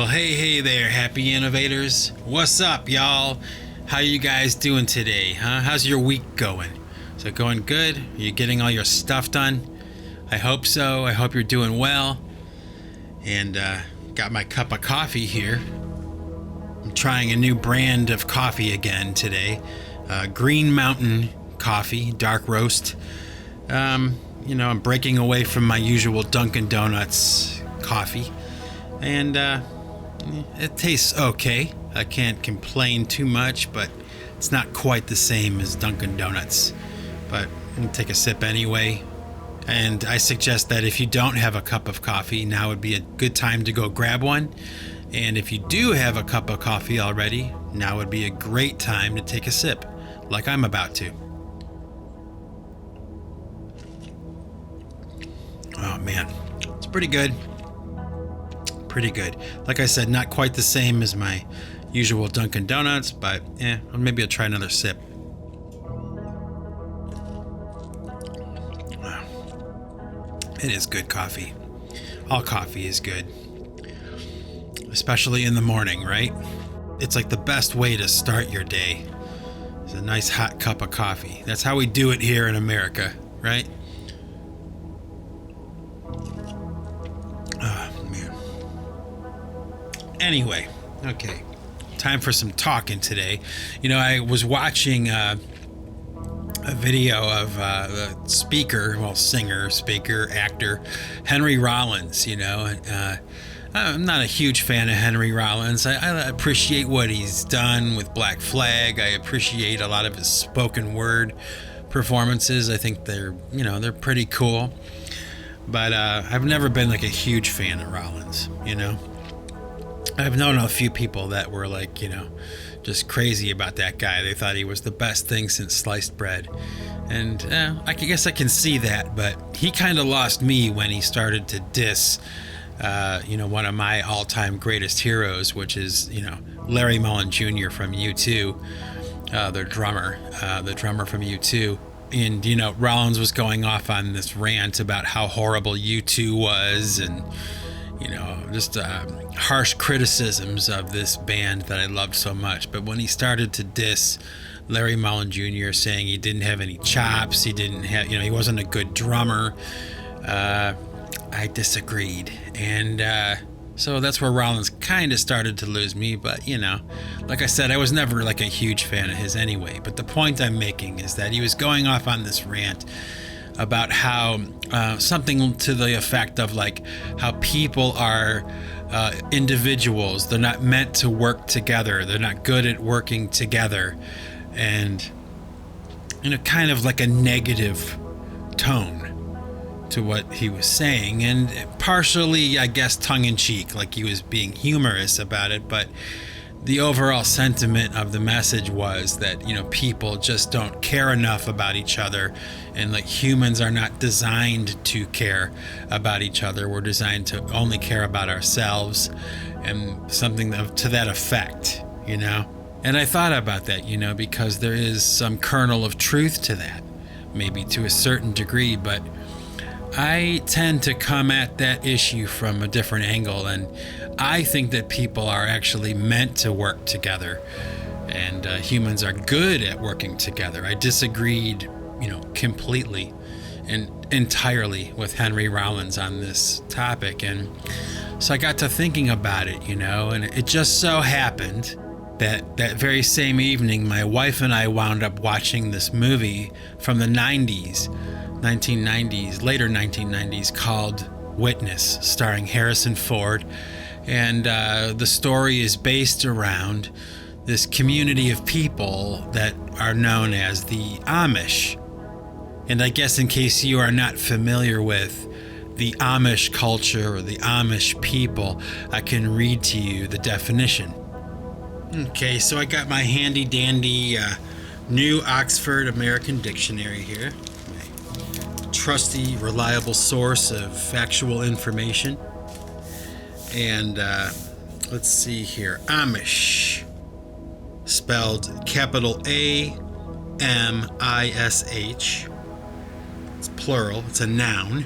Well, hey there, happy innovators. What's up, y'all? How you guys doing today, huh? How's your week going? Is it going good? Are you getting all your stuff done? I hope so. I hope you're doing well. And got my cup of coffee here. I'm trying a new brand of coffee again today. Green Mountain coffee, dark roast. I'm breaking away from my usual Dunkin' Donuts coffee. And it tastes okay. I can't complain too much, but it's not quite the same as Dunkin' Donuts. But I'm going to take a sip anyway. And I suggest that if you don't have a cup of coffee, now would be a good time to go grab one. And if you do have a cup of coffee already, now would be a great time to take a sip, like I'm about to. Oh man, it's pretty good. Pretty good. Like I said, not quite the same as my usual Dunkin' Donuts, but maybe I'll try another sip. Wow. It is good coffee. All coffee is good. Especially in the morning, right? It's like the best way to start your day. It's a nice hot cup of coffee. That's how we do it here in America, right? Anyway, okay, time for some talking today. I was watching a video of the singer, speaker, actor, Henry Rollins, I'm not a huge fan of Henry Rollins. I appreciate what he's done with Black Flag. I appreciate a lot of his spoken word performances. I think they're pretty cool. But I've never been like a huge fan of Rollins, I've known a few people that were like, just crazy about that guy. They thought he was the best thing since sliced bread. And I guess I can see that, but he kind of lost me when he started to diss, one of my all-time greatest heroes, which is, Larry Mullen Jr. from U2, the drummer from U2. And, Rollins was going off on this rant about how horrible U2 was and, just harsh criticisms of this band that I loved so much. But when he started to diss Larry Mullen Jr., saying he didn't have any chops, he didn't have, he wasn't a good drummer, I disagreed. And so that's where Rollins kind of started to lose me. But, like I said, I was never like a huge fan of his anyway. But the point I'm making is that he was going off on this rant about how something to the effect of like how people are individuals. They're not meant to work together. They're not good at working together. And kind of like a negative tone to what he was saying, and partially, I guess, tongue-in-cheek, like he was being humorous about it. But the overall sentiment of the message was that, people just don't care enough about each other, and like humans are not designed to care about each other. We're designed to only care about ourselves, and something to that effect, And I thought about that, because there is some kernel of truth to that, maybe to a certain degree, but I tend to come at that issue from a different angle, and I think that people are actually meant to work together, and humans are good at working together. I disagreed, completely and entirely with Henry Rollins on this topic, and so I got to thinking about it, and it just so happened that very same evening, my wife and I wound up watching this movie from the 1990s, later 1990s, called Witness, starring Harrison Ford. And the story is based around this community of people that are known as the Amish. And I guess in case you are not familiar with the Amish culture or the Amish people, I can read to you the definition. Okay, so I got my handy dandy new Oxford American Dictionary here. My trusty, reliable source of factual information. And let's see here. Amish, spelled capital A-M-I-S-H. It's plural, it's a noun.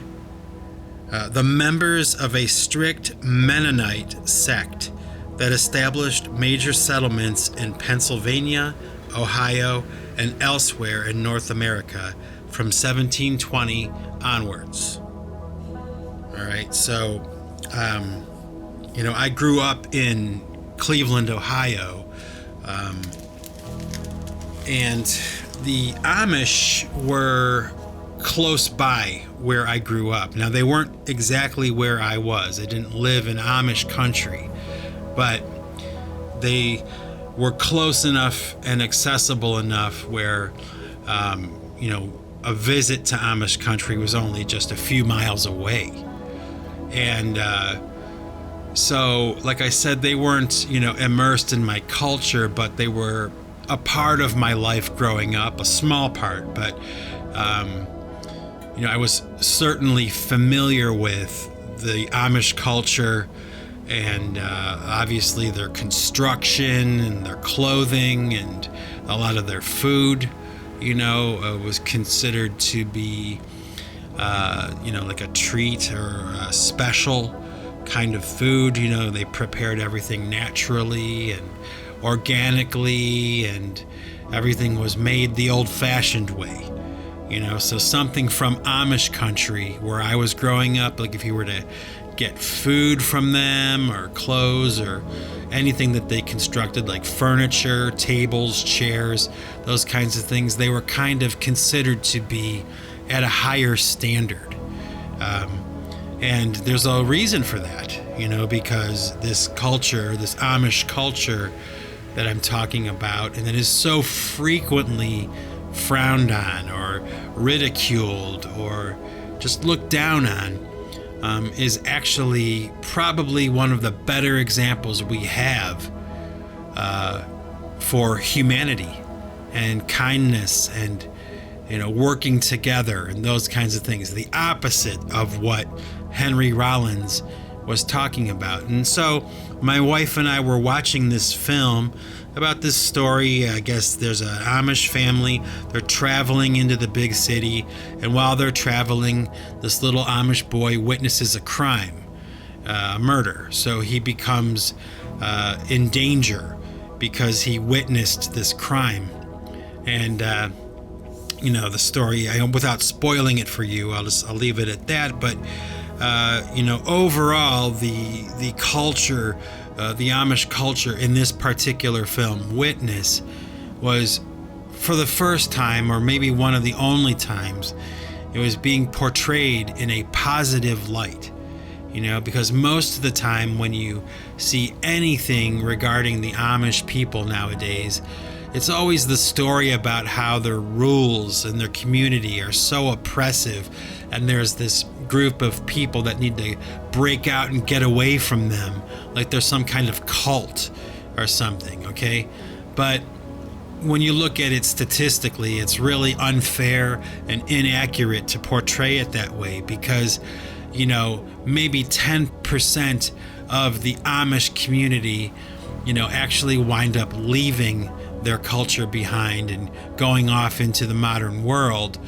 The members of a strict Mennonite sect that established major settlements in Pennsylvania, Ohio, and elsewhere in North America from 1720 onwards. All right, so, I grew up in Cleveland, Ohio, and the Amish were close by where I grew up. Now, they weren't exactly where I was. I didn't live in Amish country, but they were close enough and accessible enough where, a visit to Amish country was only just a few miles away. And so, like I said, they weren't, immersed in my culture, but they were a part of my life growing up, a small part, but I was certainly familiar with the Amish culture and obviously their construction and their clothing and a lot of their food, was considered to be, like a treat or a special kind of food. They prepared everything naturally and organically, and everything was made the old-fashioned way. So something from Amish country where I was growing up, like if you were to get food from them or clothes or anything that they constructed, like furniture, tables, chairs, those kinds of things, they were kind of considered to be at a higher standard. And there's a reason for that, because this culture, this Amish culture that I'm talking about, and that is so frequently frowned on or ridiculed or just looked down on, is actually probably one of the better examples we have for humanity and kindness and working together and those kinds of things. The opposite of what Henry Rollins was talking about. And so my wife and I were watching this film about this story. I guess there's an Amish family. They're traveling into the big city, and while they're traveling, this little Amish boy witnesses a crime, a murder. So he becomes in danger because he witnessed this crime. And the story, without spoiling it for you, I'll leave it at that. But overall, the culture, the Amish culture in this particular film, Witness, was for the first time, or maybe one of the only times, it was being portrayed in a positive light. Because most of the time when you see anything regarding the Amish people nowadays, it's always the story about how their rules and their community are so oppressive, and there's this group of people that need to break out and get away from them, like there's some kind of cult or something, okay? But when you look at it statistically, it's really unfair and inaccurate to portray it that way, because maybe 10% of the Amish community actually wind up leaving their culture behind and going off into the modern world.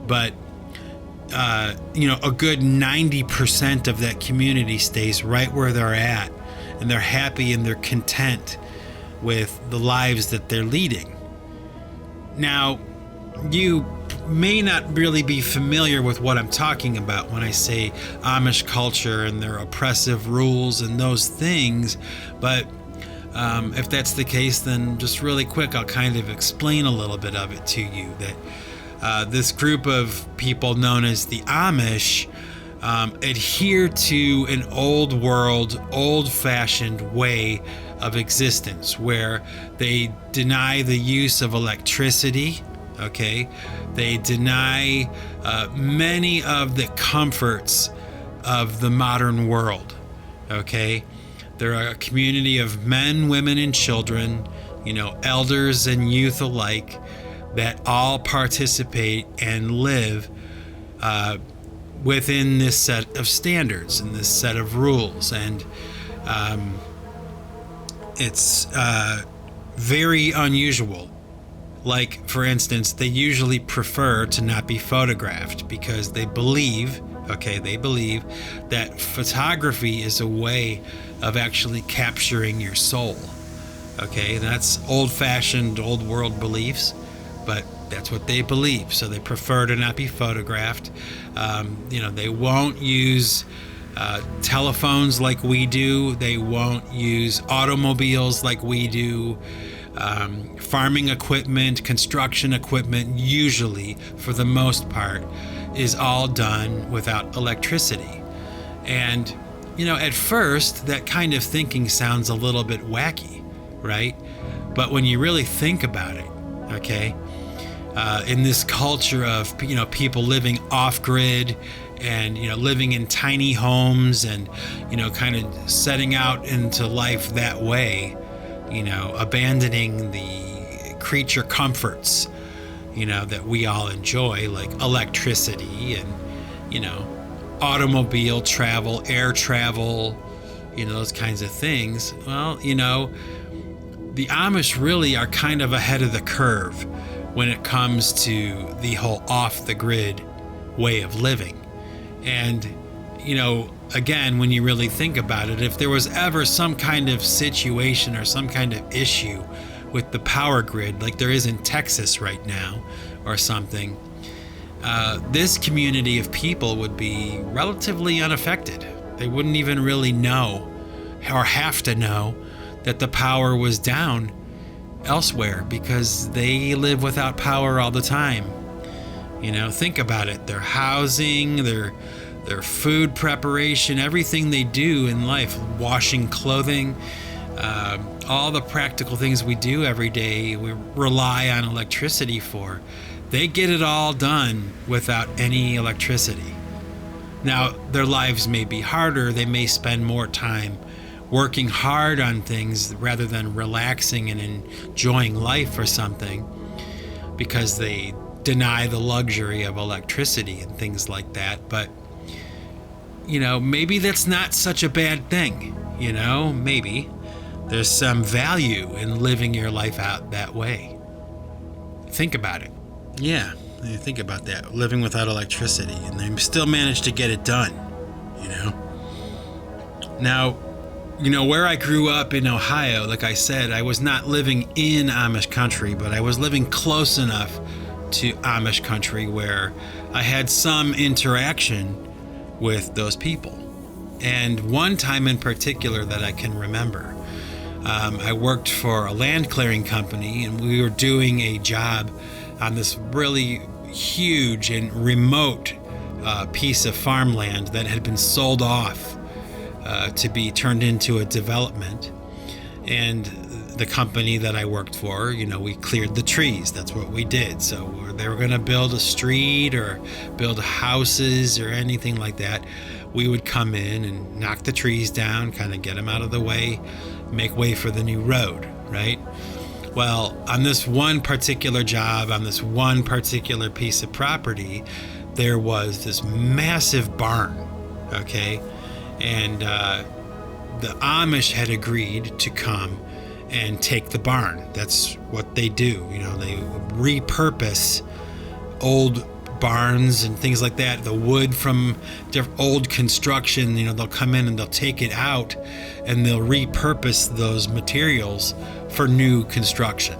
But a good 90% of that community stays right where they're at, and they're happy and they're content with the lives that they're leading. Now, you may not really be familiar with what I'm talking about when I say Amish culture and their oppressive rules and those things, but if that's the case, then just really quick, I'll kind of explain a little bit of it to you. That this group of people known as the Amish adhere to an old world, old-fashioned way of existence where they deny the use of electricity, okay? They deny many of the comforts of the modern world, okay? They're a community of men, women, and children, elders and youth alike, that all participate and live within this set of standards and this set of rules. And it's very unusual. Like, for instance, they usually prefer to not be photographed because they believe Okay, they believe that photography is a way of actually capturing your soul. Okay, that's old-fashioned, old-world beliefs, but that's what they believe. So they prefer to not be photographed. They won't use telephones like we do. They won't use automobiles like we do. Farming equipment, construction equipment, usually, for the most part, is all done without electricity. And, at first, that kind of thinking sounds a little bit wacky, right? But when you really think about it, okay, in this culture of, people living off-grid and, living in tiny homes and, kind of setting out into life that way, abandoning the creature comforts, that we all enjoy, like electricity and, automobile travel, air travel, those kinds of things. Well, the Amish really are kind of ahead of the curve when it comes to the whole off-the-grid way of living. And, again, when you really think about it, if there was ever some kind of situation or some kind of issue with the power grid, like there is in Texas right now or something, this community of people would be relatively unaffected. They wouldn't even really know or have to know that the power was down elsewhere because they live without power all the time. Think about it. Their housing, their food preparation, everything they do in life, washing clothing, all the practical things we do every day, we rely on electricity for. They get it all done without any electricity. Now, their lives may be harder. They may spend more time working hard on things rather than relaxing and enjoying life or something because they deny the luxury of electricity and things like that. But, maybe that's not such a bad thing. Maybe there's some value in living your life out that way. Think about it. Yeah, think about that. Living without electricity, and they still manage to get it done, Now, where I grew up in Ohio, like I said, I was not living in Amish country, but I was living close enough to Amish country where I had some interaction with those people. And one time in particular that I can remember, I worked for a land clearing company, and we were doing a job on this really huge and remote piece of farmland that had been sold off to be turned into a development. And the company that I worked for, we cleared the trees. That's what we did. So they were going to build a street or build houses or anything like that. We would come in and knock the trees down, kind of get them out of the way, make way for the new road, right? Well, on this one particular job, on this one particular piece of property, there was this massive barn, okay? And the Amish had agreed to come and take the barn. That's what they do. They repurpose old barns and things like that. The wood from old construction, they'll come in and they'll take it out and they'll repurpose those materials for new construction.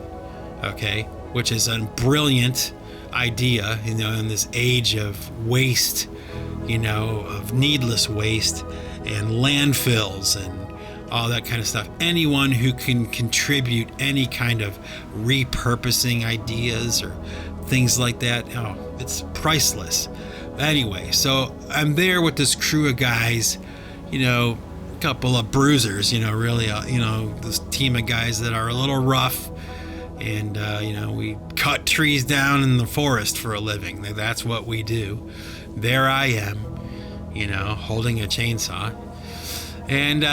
Okay? Which is a brilliant idea, in this age of waste, of needless waste and landfills and all that kind of stuff. Anyone who can contribute any kind of repurposing ideas or things like that, it's priceless. Anyway, so I'm there with this crew of guys, a couple of bruisers, really, this team of guys that are a little rough. And, we cut trees down in the forest for a living. That's what we do. There I am, holding a chainsaw. And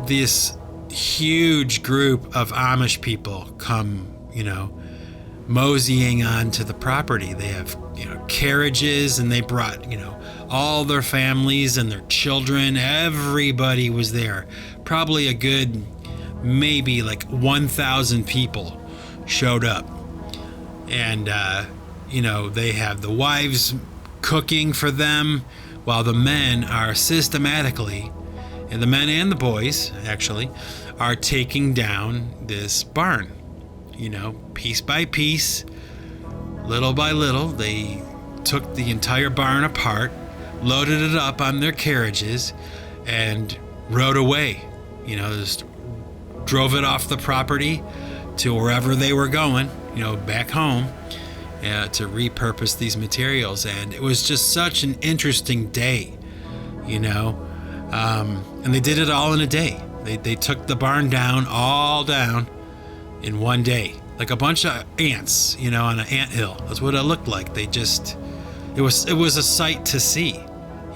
this huge group of Amish people come, moseying onto the property. They have, carriages, and they brought, all their families and their children. Everybody was there. Probably a good, maybe like 1,000 people showed up. And, they have the wives cooking for them while the men are systematically, and the men and the boys actually, are taking down this barn. Piece by piece, little by little, they took the entire barn apart, loaded it up on their carriages, and rode away. Just drove it off the property to wherever they were going, back home, to repurpose these materials. And it was just such an interesting day, and they did it all in a day. They took the barn all down in one day, like a bunch of ants, on an anthill. That's what it looked like. It was a sight to see,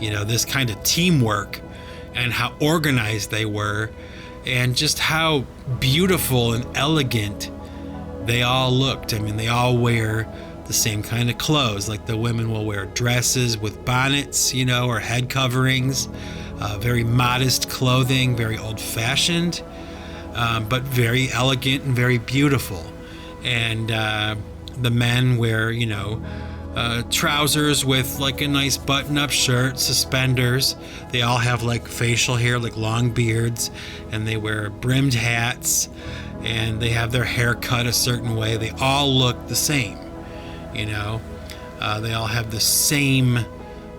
this kind of teamwork and how organized they were, and just how beautiful and elegant they all looked. I mean, they all wear the same kind of clothes. Like the women will wear dresses with bonnets, or head coverings, very modest clothing, very old-fashioned, but very elegant and very beautiful. And the men wear, trousers with like a nice button-up shirt, suspenders. They all have like facial hair, like long beards, and they wear brimmed hats, and they have their hair cut a certain way. They all look the same, they all have the same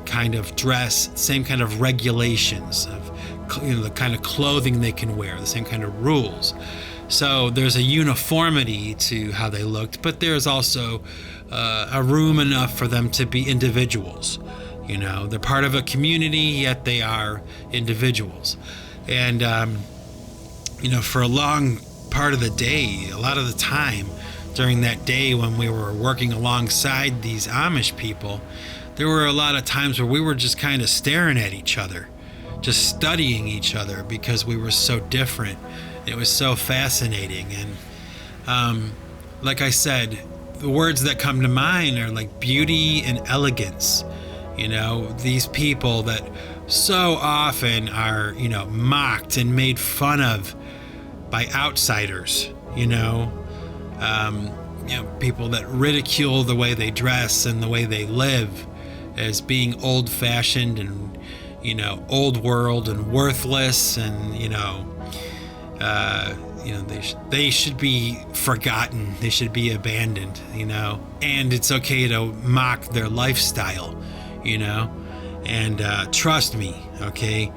kind of dress, same kind of regulations of, the kind of clothing they can wear, the same kind of rules. So there's a uniformity to how they looked, but there's also a room enough for them to be individuals. They're part of a community, yet they are individuals. And, for a long part of the day, a lot of the time during that day when we were working alongside these Amish people, there were a lot of times where we were just kind of staring at each other, just studying each other, because we were so different. It was so fascinating. And like I said, the words that come to mind are like beauty and elegance. These people that so often are, mocked and made fun of by outsiders, people that ridicule the way they dress and the way they live as being old-fashioned and, old world and worthless, and, they should be forgotten. They should be abandoned, and it's okay to mock their lifestyle, and trust me, okay?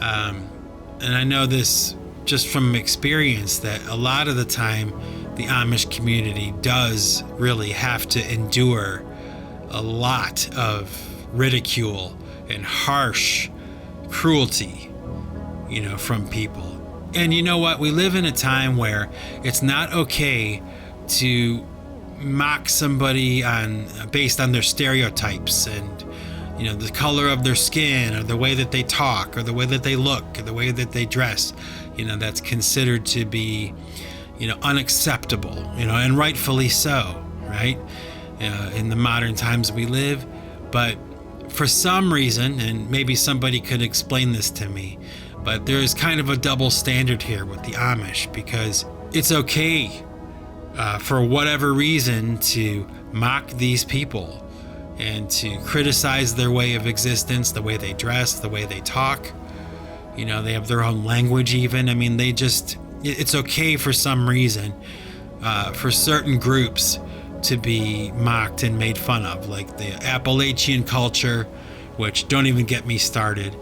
And I know this just from experience, that a lot of the time the Amish community does really have to endure a lot of ridicule and harsh cruelty, from people. And you know what? We live in a time where it's not okay to mock somebody based on their stereotypes and, the color of their skin, or the way that they talk, or the way that they look, or the way that they dress. That's considered to be, unacceptable, and rightfully so, right? In the modern times we live. But for some reason, and maybe somebody could explain this to me, but there is kind of a double standard here with the Amish, because it's okay for whatever reason to mock these people and to criticize their way of existence, the way they dress, the way they talk. They have their own language even. I mean, it's okay for some reason for certain groups to be mocked and made fun of, like the Appalachian culture, which don't even get me started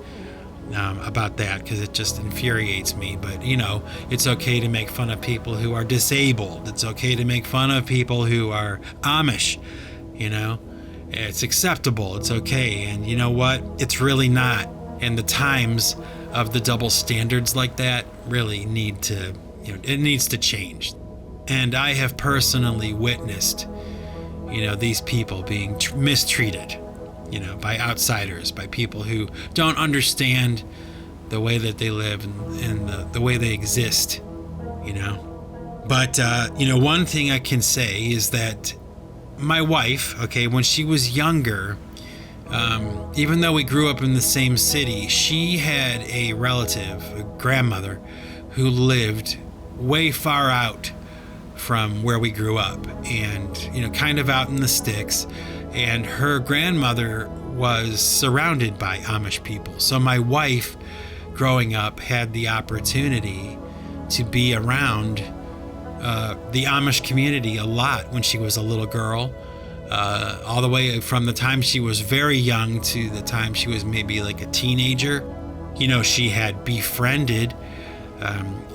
about that, because it just infuriates me. But it's okay to make fun of people who are disabled. It's okay to make fun of people who are Amish. It's acceptable. It's okay. And you know what? It's really not. And the times of the double standards like that really need to, it needs to change. And I have personally witnessed, these people being mistreated, by outsiders, by people who don't understand the way that they live and the way they exist, But, one thing I can say is that my wife, okay, when she was younger, even though we grew up in the same city, she had a relative, a grandmother, who lived way far out from where we grew up, and kind of out in the sticks. And her grandmother was surrounded by Amish people. So my wife, growing up, had the opportunity to be around the Amish community a lot when she was a little girl, all the way from the time she was very young to the time she was maybe like a teenager. She had befriended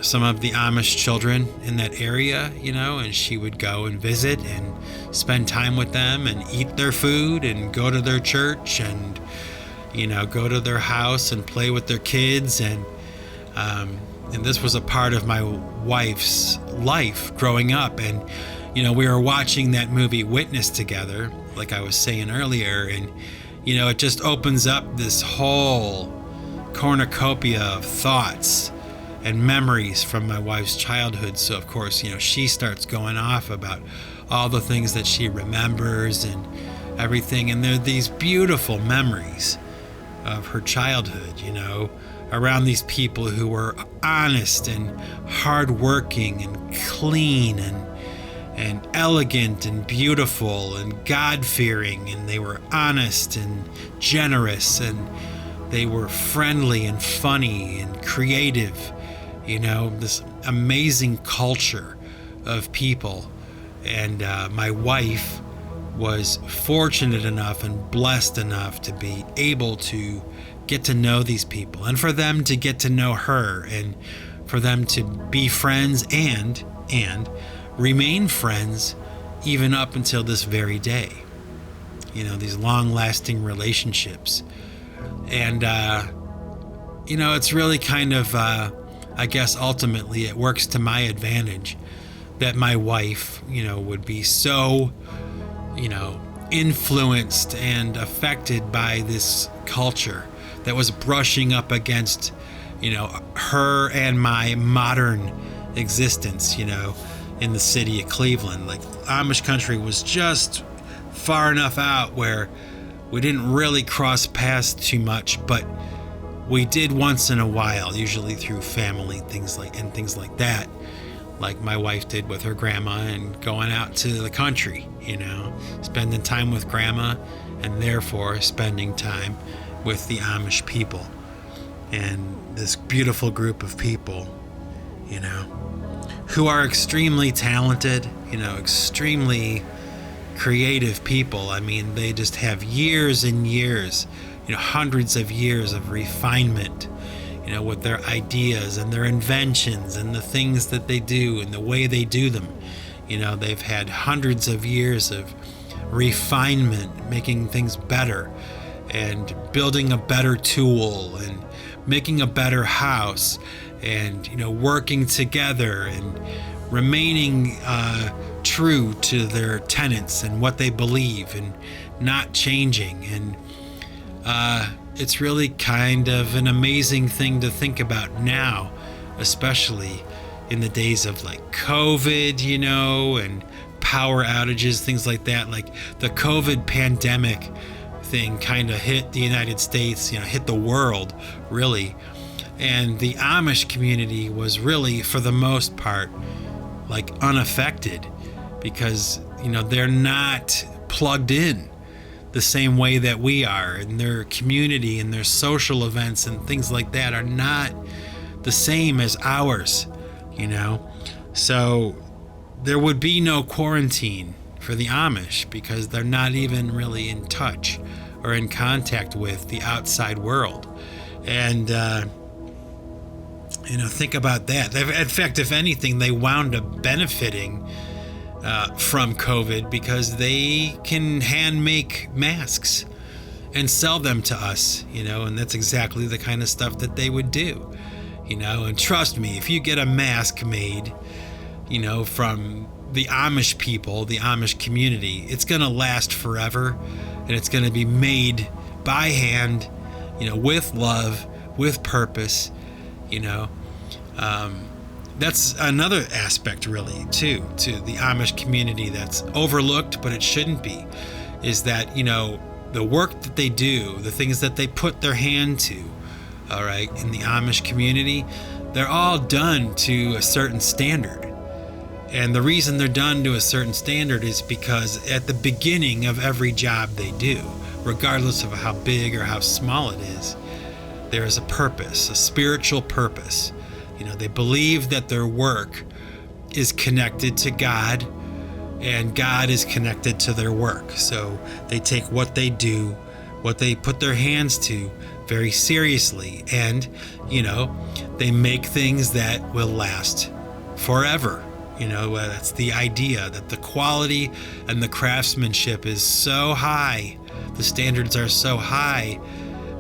some of the Amish children in that area, and she would go and visit and spend time with them and eat their food and go to their church and, go to their house and play with their kids. And this was a part of my wife's life growing up. And, we were watching that movie Witness together, like I was saying earlier. And, it just opens up this whole cornucopia of thoughts and memories from my wife's childhood. So of course, she starts going off about all the things that she remembers and everything. And they're these beautiful memories of her childhood, around these people who were honest and hardworking and clean and elegant and beautiful and God-fearing. And they were honest and generous, and they were friendly and funny and creative. This amazing culture of people. And my wife was fortunate enough and blessed enough to be able to get to know these people, and for them to get to know her, and for them to be friends and remain friends even up until this very day. These long-lasting relationships. And, it's really kind of... I guess ultimately it works to my advantage that my wife, would be so, influenced and affected by this culture that was brushing up against, her and my modern existence, in the city of Cleveland. Like, Amish country was just far enough out where we didn't really cross paths too much, but we did once in a while, usually through family, things like that, like my wife did with her grandma, and going out to the country, spending time with grandma, and therefore spending time with the Amish people. And this beautiful group of people, who are extremely talented, extremely creative people. I mean, they just have years and years, hundreds of years of refinement, with their ideas and their inventions and the things that they do and the way they do them. They've had hundreds of years of refinement, making things better and building a better tool and making a better house, and, working together and remaining true to their tenets and what they believe and not changing. And it's really kind of an amazing thing to think about now, especially in the days of like COVID, and power outages, things like that. Like the COVID pandemic thing kind of hit the United States, hit the world really. And the Amish community was really, for the most part, like unaffected, because, they're not plugged in the same way that we are, and their community and their social events and things like that are not the same as ours, So there would be no quarantine for the Amish because they're not even really in touch or in contact with the outside world. And, think about that. In fact, if anything, they wound up benefiting from COVID because they can hand make masks and sell them to us, and that's exactly the kind of stuff that they would do, and trust me, if you get a mask made, from the Amish people, the Amish community, it's going to last forever, and it's going to be made by hand, with love, with purpose, that's another aspect really too to the Amish community that's overlooked, but it shouldn't be, is that, the work that they do, the things that they put their hand to, all right, in the Amish community, they're all done to a certain standard. And the reason they're done to a certain standard is because at the beginning of every job they do, regardless of how big or how small it is, there is a purpose, a spiritual purpose. They believe that their work is connected to God, and God is connected to their work. So they take what they do, what they put their hands to, very seriously. And, they make things that will last forever. That's the idea, that the quality and the craftsmanship is so high. The standards are so high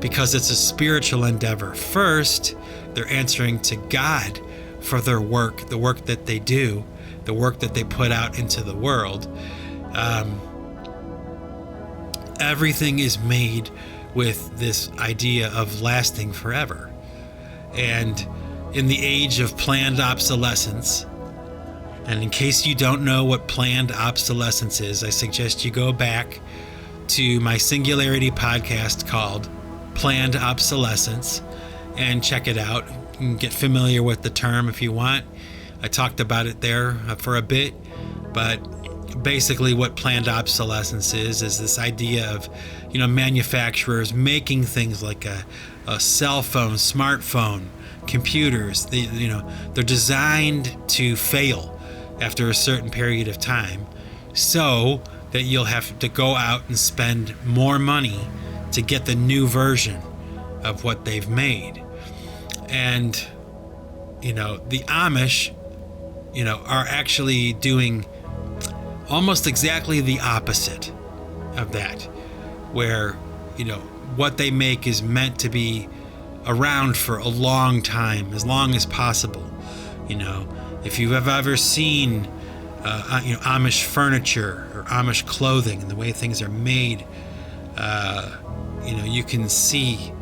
because it's a spiritual endeavor. First, they're answering to God for their work, the work that they do, the work that they put out into the world. Everything is made with this idea of lasting forever. And in the age of planned obsolescence, and in case you don't know what planned obsolescence is, I suggest you go back to my Singularity podcast called Planned Obsolescence and check it out. You can get familiar with the term if you want. I talked about it there for a bit, but basically what planned obsolescence is this idea of, manufacturers making things like a cell phone, smartphone, computers. They're designed to fail after a certain period of time, so that you'll have to go out and spend more money to get the new version of what they've made. And the Amish are actually doing almost exactly the opposite of that, where what they make is meant to be around for a long time, as long as possible. If you have ever seen Amish furniture or Amish clothing and the way things are made, you can see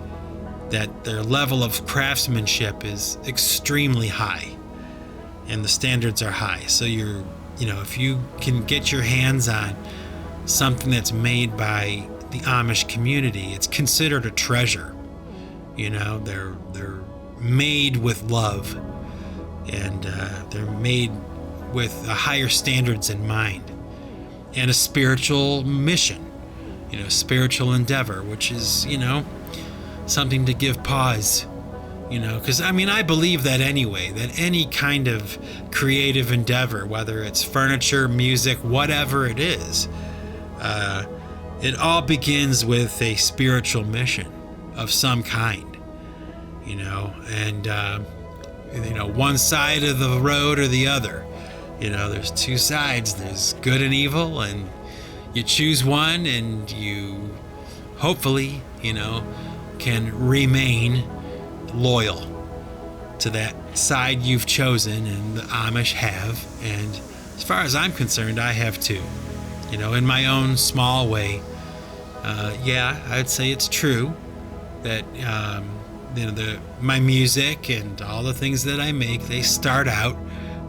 that their level of craftsmanship is extremely high and the standards are high. So if you can get your hands on something that's made by the Amish community, it's considered a treasure. They're made with love, and they're made with a higher standards in mind and a spiritual mission, spiritual endeavor, which is, something to give pause, because I believe that anyway, that any kind of creative endeavor, whether it's furniture, music, whatever it is, it all begins with a spiritual mission of some kind, and one side of the road or the other. There's two sides. There's good and evil, and you choose one, and you hopefully, can remain loyal to that side you've chosen, and the Amish have. And as far as I'm concerned, I have too. In my own small way. I'd say it's true that my music and all the things that I make, they start out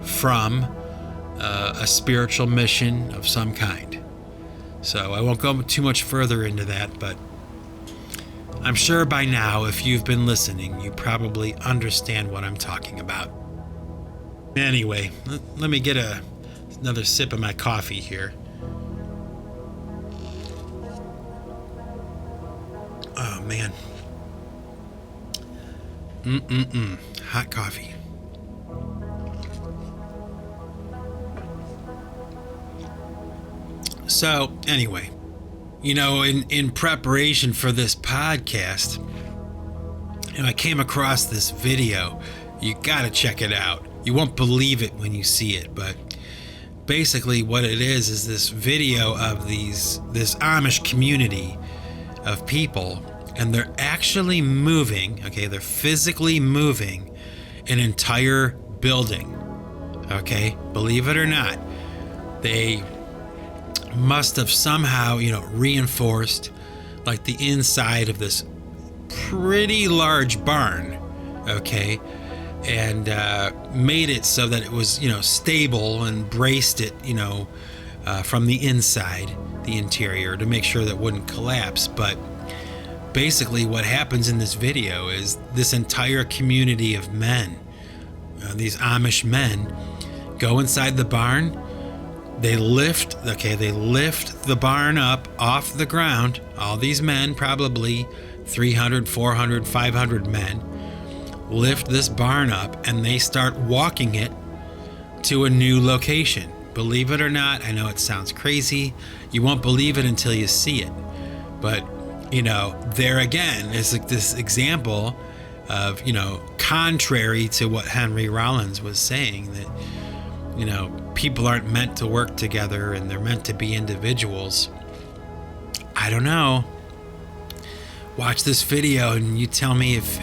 from a spiritual mission of some kind. So I won't go too much further into that, but I'm sure by now, if you've been listening, you probably understand what I'm talking about. Anyway, let me get another sip of my coffee here. Oh, man. Hot coffee. So, anyway, in preparation for this podcast, I came across this video. You gotta check it out. You won't believe it when you see it, but basically what it is this video of this Amish community of people, and they're actually moving, they're physically moving an entire building, believe it or not. They must have somehow, reinforced like the inside of this pretty large barn, and made it so that it was, stable, and braced it, from the inside, the interior, to make sure that it wouldn't collapse. But basically what happens in this video is this entire community of men, these Amish men, go inside the barn, They lift the barn up off the ground. All these men, probably 300, 400, 500 men, lift this barn up and they start walking it to a new location. Believe it or not, I know it sounds crazy. You won't believe it until you see it. But, there again is like this example of, contrary to what Henry Rollins was saying, that, people aren't meant to work together and they're meant to be individuals. I don't know. Watch this video and you tell me if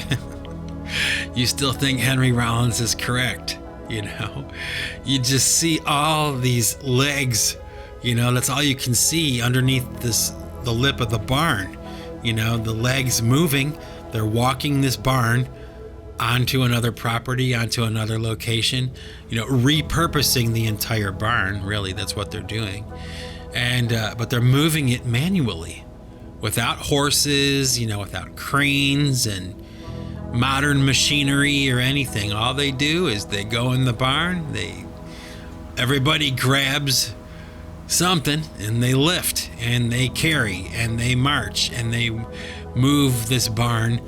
you still think Henry Rollins is correct. You just see all these legs, that's all you can see underneath the lip of the barn, the legs moving. They're walking this barn onto another property, onto another location, repurposing the entire barn. Really, that's what they're doing. And but they're moving it manually, without horses, without cranes and modern machinery or anything. All they do is they go in the barn, everybody grabs something and they lift and they carry and they march and they move this barn,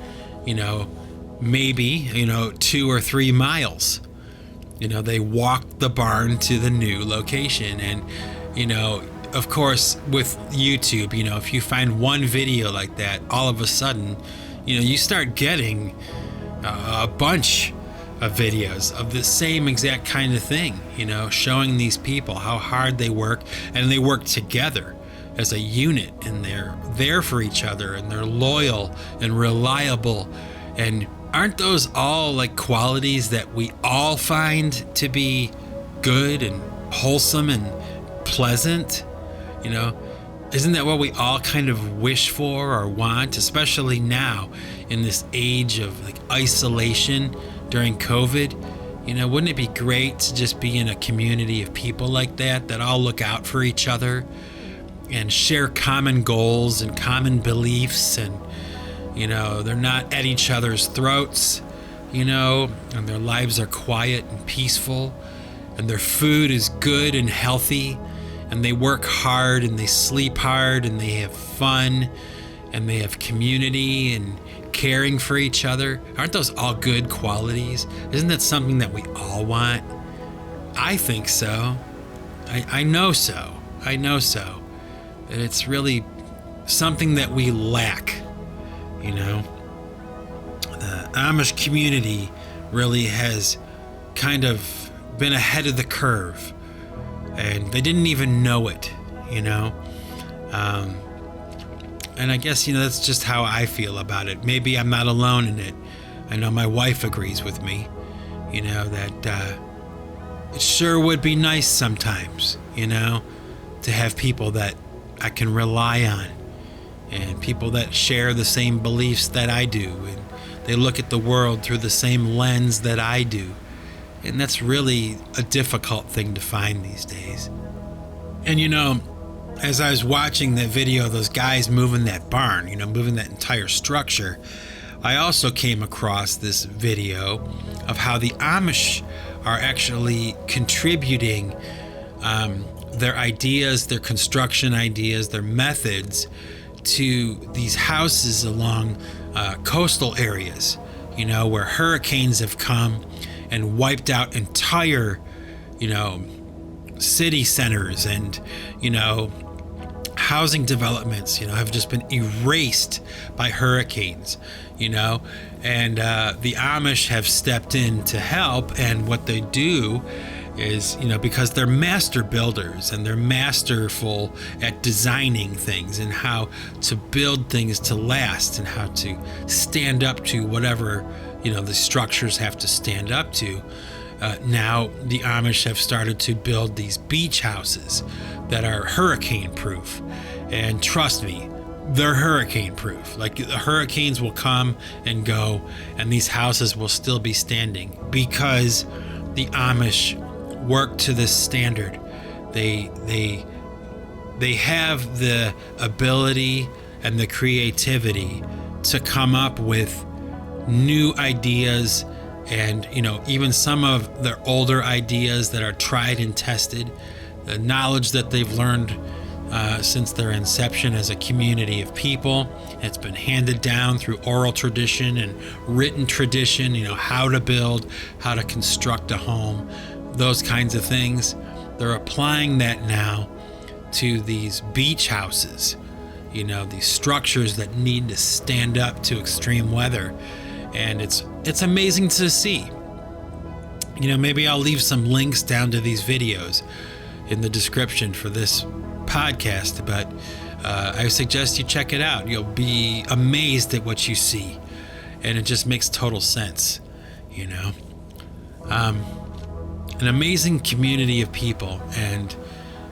maybe 2 or 3 miles. They walk the barn to the new location. And of course with YouTube, if you find one video like that, all of a sudden you start getting a bunch of videos of the same exact kind of thing, showing these people how hard they work, and they work together as a unit, and they're there for each other, and they're loyal and reliable. And aren't those all like qualities that we all find to be good and wholesome and pleasant? Isn't that what we all kind of wish for or want, especially now in this age of like isolation during COVID? Wouldn't it be great to just be in a community of people like that all look out for each other and share common goals and common beliefs, and they're not at each other's throats, and their lives are quiet and peaceful, and their food is good and healthy, and they work hard and they sleep hard and they have fun and they have community and caring for each other? Aren't those all good qualities? Isn't that something that we all want? I think so. I know so. And it's really something that we lack. The Amish community really has kind of been ahead of the curve, and they didn't even know it, and I guess, that's just how I feel about it. Maybe I'm not alone in it. I know my wife agrees with me, that it sure would be nice sometimes, to have people that I can rely on, and people that share the same beliefs that I do, and they look at the world through the same lens that I do. And that's really a difficult thing to find these days. And as I was watching that video of those guys moving that barn, moving that entire structure, I also came across this video of how the Amish are actually contributing their ideas, their construction ideas, their methods to these houses along coastal areas, where hurricanes have come and wiped out entire, city centers, and, housing developments, have just been erased by hurricanes, and the Amish have stepped in to help. And what they do is, because they're master builders and they're masterful at designing things and how to build things to last and how to stand up to whatever, the structures have to stand up to. Now the Amish have started to build these beach houses that are hurricane proof. And trust me, they're hurricane proof. Like, the hurricanes will come and go, and these houses will still be standing because the Amish work to this standard. They have the ability and the creativity to come up with new ideas, and even some of their older ideas that are tried and tested, the knowledge that they've learned since their inception as a community of people. It's been handed down through oral tradition and written tradition, how to build, how to construct a home, those kinds of things. They're applying that now to these beach houses, these structures that need to stand up to extreme weather. And it's amazing to see. Maybe I'll leave some links down to these videos in the description for this podcast, but I suggest you check it out. You'll be amazed at what you see, and it just makes total sense. An amazing community of people, and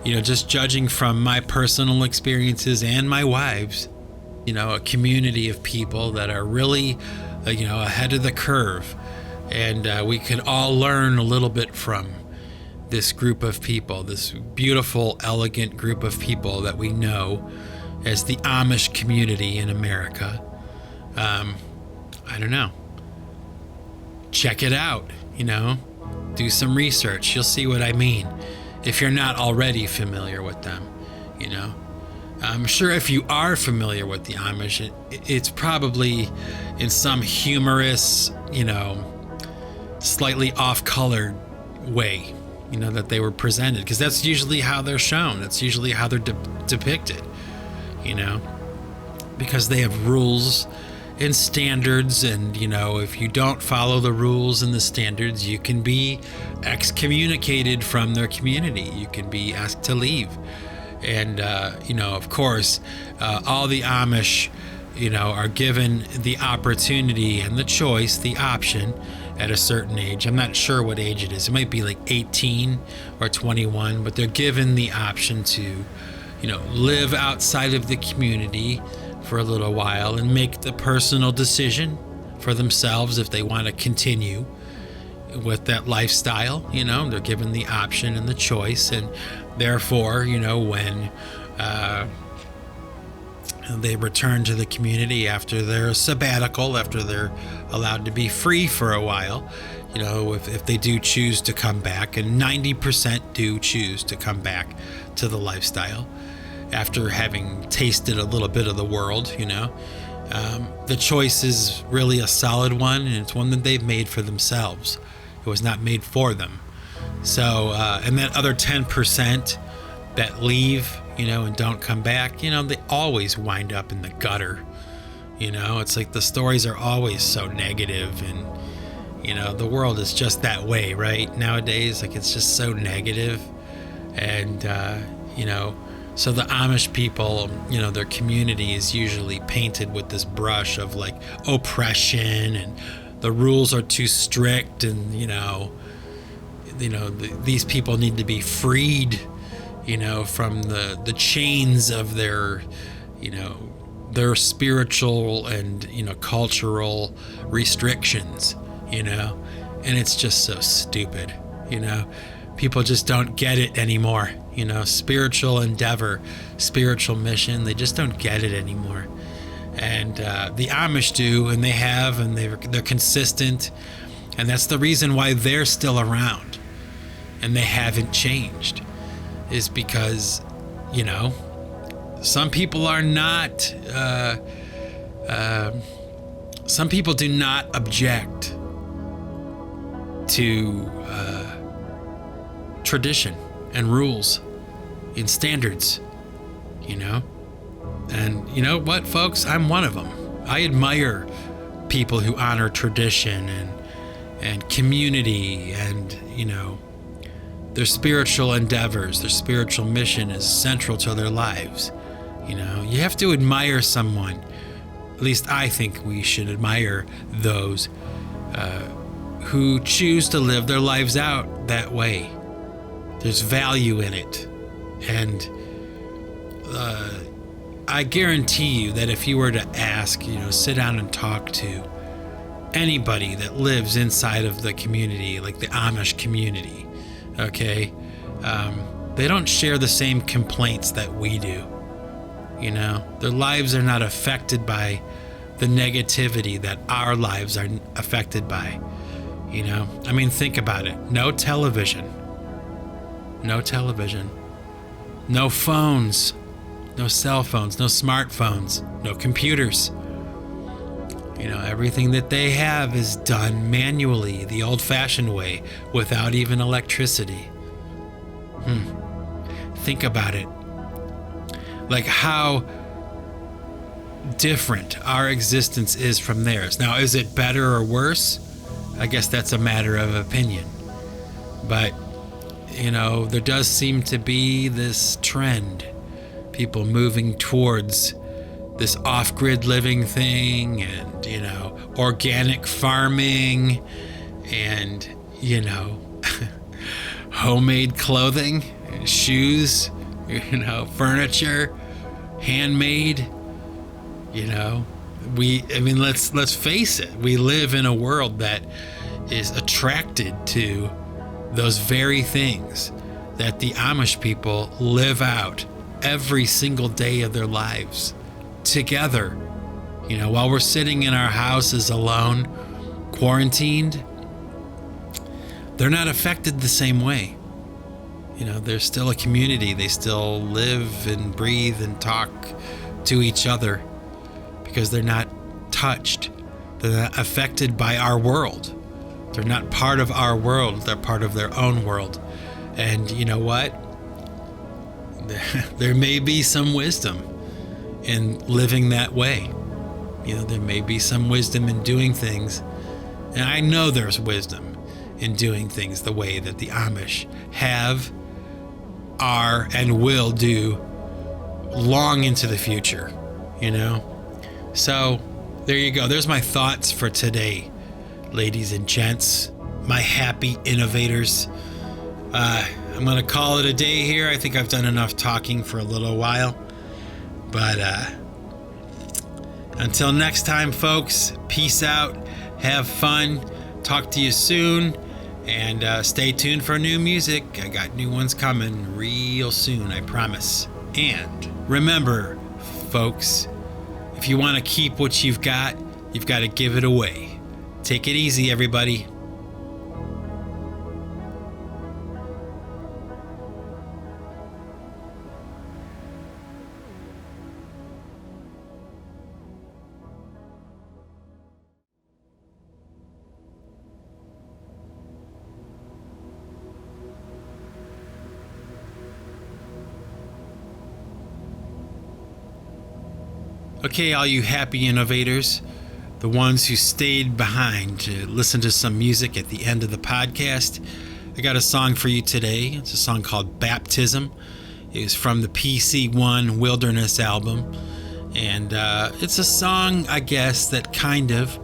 just judging from my personal experiences and my wife's, a community of people that are really ahead of the curve, and we can all learn a little bit from this group of people, this beautiful, elegant group of people that we know as the Amish community in America. I don't know. Check it out, do some research. You'll see what I mean if you're not already familiar with them, I'm sure if you are familiar with the Amish, it's probably in some humorous, slightly off-colored way, that they were presented, because that's usually how they're shown. That's usually how they're depicted, because they have rules and standards, and if you don't follow the rules and the standards, you can be excommunicated from their community. You can be asked to leave. And of course, all the Amish are given the opportunity and the choice, the option at a certain age. I'm not sure what age it is. It might be like 18 or 21, but they're given the option to, live outside of the community for a little while and make the personal decision for themselves if they want to continue with that lifestyle. They're given the option and the choice, and therefore, when they return to the community after their sabbatical, after they're allowed to be free for a while, if they do choose to come back, and 90% do choose to come back to the lifestyle after having tasted a little bit of the world, the choice is really a solid one, and it's one that they've made for themselves. It was not made for them. So, and that other 10% that leave, and don't come back, they always wind up in the gutter. It's like the stories are always so negative, and, the world is just that way, right? Nowadays, like, it's just so negative. And, so the Amish people, their community is usually painted with this brush of like oppression, and the rules are too strict, and, these people need to be freed, from the chains of their spiritual and, cultural restrictions, and it's just so stupid, people just don't get it anymore, spiritual endeavor, spiritual mission, they just don't get it anymore. And the Amish do, and they have, and they're consistent, and that's the reason why they're still around and they haven't changed, is because, some people are not, some people do not object to tradition and rules and standards, and you know what, folks, I'm one of them. I admire people who honor tradition and community, and their spiritual endeavors, their spiritual mission is central to their lives. You have to admire someone. At least I think we should admire those who choose to live their lives out that way. There's value in it. And I guarantee you that if you were to ask, sit down and talk to anybody that lives inside of the community, like the Amish community, okay, they don't share the same complaints that we do. Their lives are not affected by the negativity that our lives are affected by. Think about it. No television. No phones, no cell phones, no smartphones, no computers. Everything that they have is done manually, the old-fashioned way, without even electricity. Think about it. Like how different our existence is from theirs. Now, is it better or worse? I guess that's a matter of opinion. But, there does seem to be this trend. People moving towards this off-grid living thing and, organic farming and, homemade clothing, shoes, furniture, handmade, let's face it. We live in a world that is attracted to those very things that the Amish people live out every single day of their lives together. While we're sitting in our houses alone, quarantined, they're not affected the same way. They're still a community. They still live and breathe and talk to each other because they're not touched. They're not affected by our world. They're not part of our world. They're part of their own world. And you know what? There may be some wisdom in living that way. There may be some wisdom in doing things. And I know there's wisdom in doing things the way that the Amish have, are, and will do long into the future, So there you go. There's my thoughts for today, ladies and gents, my happy innovators. I'm going to call it a day here. I think I've done enough talking for a little while. But until next time, folks, peace out, have fun, talk to you soon, and stay tuned for new music. I got new ones coming real soon, I promise. And remember, folks, if you want to keep what you've got to give it away. Take it easy, everybody. Okay, all you happy innovators, the ones who stayed behind to listen to some music at the end of the podcast, I got a song for you today. It's a song called Baptism. It was from the PC1 Wilderness album. And it's a song, I guess, that kind of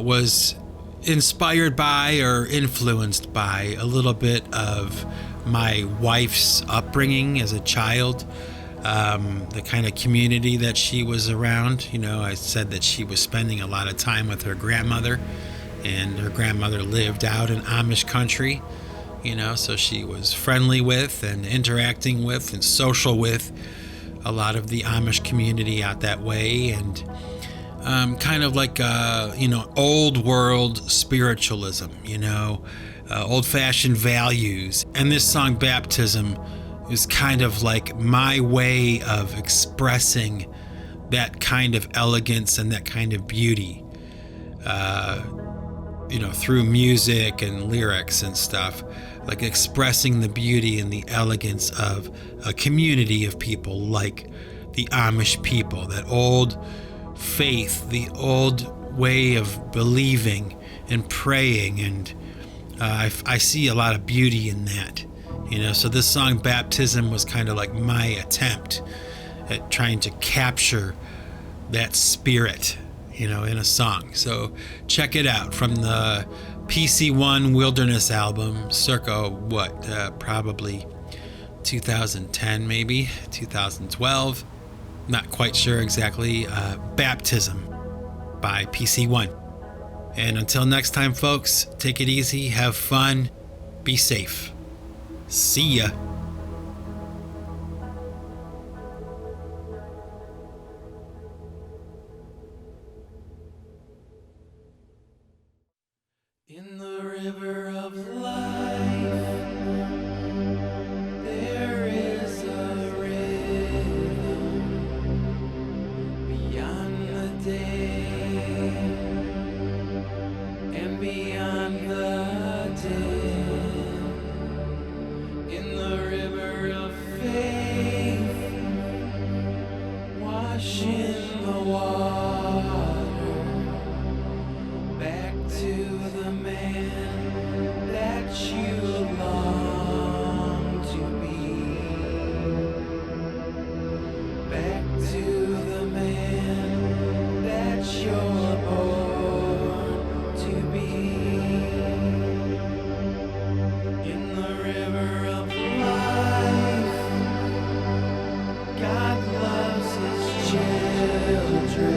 was inspired by or influenced by a little bit of my wife's upbringing as a child. The kind of community that she was around. I said that she was spending a lot of time with her grandmother, and her grandmother lived out in Amish country, so she was friendly with and interacting with and social with a lot of the Amish community out that way, and kind of like, old world spiritualism, old-fashioned values. And this song, Baptism, is kind of like my way of expressing that kind of elegance and that kind of beauty, through music and lyrics and stuff, like expressing the beauty and the elegance of a community of people like the Amish people, that old faith, the old way of believing and praying. And I see a lot of beauty in that. So this song, Baptism, was kind of like my attempt at trying to capture that spirit, in a song. So check it out from the PC1 Wilderness album, circa probably 2010, maybe 2012. Not quite sure exactly. Baptism by PC1. And until next time, folks, take it easy, have fun, be safe. See ya. In the river of life, there is a day and beyond the dead, in the river of faith, wash in the water, back to the man that you long to be, back to the man that you're born to be. In the river of life, God loves his children.